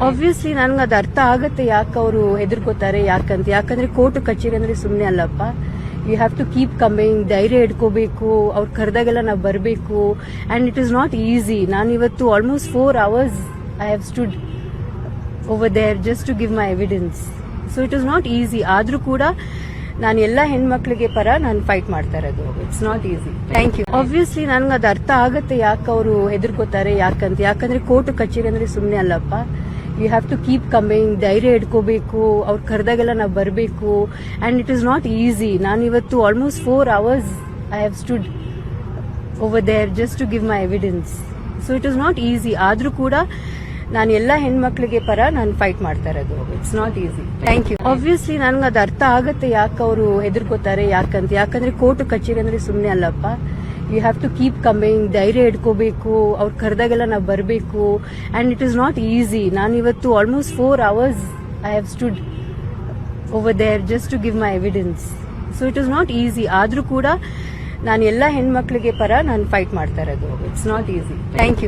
Obviously ನನ್ಗೆ ಅದು ಅರ್ಥ ಆಗುತ್ತೆ ಯಾಕೆ ಅವರು ಹೆದರ್ಕೋತಾರೆ ಯಾಕಂದ್ರೆ ಕೋರ್ಟ್ ಕಚೇರಿ ಅಂದ್ರೆ ಸುಮ್ಮನೆ ಅಲ್ಲಪ್ಪ. You have to keep coming, ಧೈರ್ಯ ಇಟ್ಕೋಬೇಕು, ಅವ್ರು ಕರೆದಾಗೆಲ್ಲ ನಾವು ಬರಬೇಕು. And it is not easy. ನಾನು ಇವತ್ತು almost 4 hours I have stood over there just to give my evidence. So it is not easy. ಆದ್ರೂ ಕೂಡ ನಾನು ಎಲ್ಲ ಹೆಣ್ಮಕ್ಳಿಗೆ ಪರ ನಾನು ಫೈಟ್ ಮಾಡ್ತಾ ಇರೋದು. It's not easy. Thank you. Obviously ನನ್ಗೆ ಅದು ಅರ್ಥ ಆಗುತ್ತೆ ಯಾಕೆ ಅವರು ಹೆದರ್ಕೋತಾರೆ ಯಾಕಂದ್ರೆ ಕೋರ್ಟ್ ಕಚೇರಿ ಅಂದ್ರೆ ಸುಮ್ಮನೆ ಅಲ್ಲಪ್ಪ. You have to keep coming, ಧೈರ್ಯ ಇಟ್ಕೋಬೇಕು, ಅವ್ರು ಕರೆದಾಗೆಲ್ಲ ನಾವು ಬರಬೇಕು. And it is not easy. ನಾನು ಇವತ್ತು almost 4 hours I have stood over there just to give my evidence. So it is not easy. ಆದ್ರೂ ಕೂಡ ನಾನು ಎಲ್ಲ ಹೆಣ್ಮಕ್ಳಿಗೆ ಪರ ನಾನು ಫೈಟ್ ಮಾಡ್ತಾ ಇರೋದು. It's not easy. Thank you. Obviously ನನ್ಗೆ ಅದು ಅರ್ಥ ಆಗುತ್ತೆ ಯಾಕೆ ಅವರು ಹೆದರ್ಕೋತಾರೆ ಯಾಕಂದ್ರೆ ಕೋರ್ಟ್ ಕಚೇರಿ ಅಂದ್ರೆ ಸುಮ್ಮನೆ ಅಲ್ಲಪ್ಪ. You have to keep coming, ಧೈರ್ಯ ಇಟ್ಕೋಬೇಕು, ಅವ್ರು ಕರೆದಾಗೆಲ್ಲ ನಾವು ಬರಬೇಕು. And it is not easy. ನಾನು ಇವತ್ತು almost 4 hours I have stood over there just to give my evidence. So it is not easy. ಆದ್ರೂ ಕೂಡ ನಾನು ಎಲ್ಲ ಹೆಣ್ಮಕ್ಳಿಗೆ ಪರ ನಾನು ಫೈಟ್ ಮಾಡ್ತಾ ಇರೋದು. It's not easy. Thank you.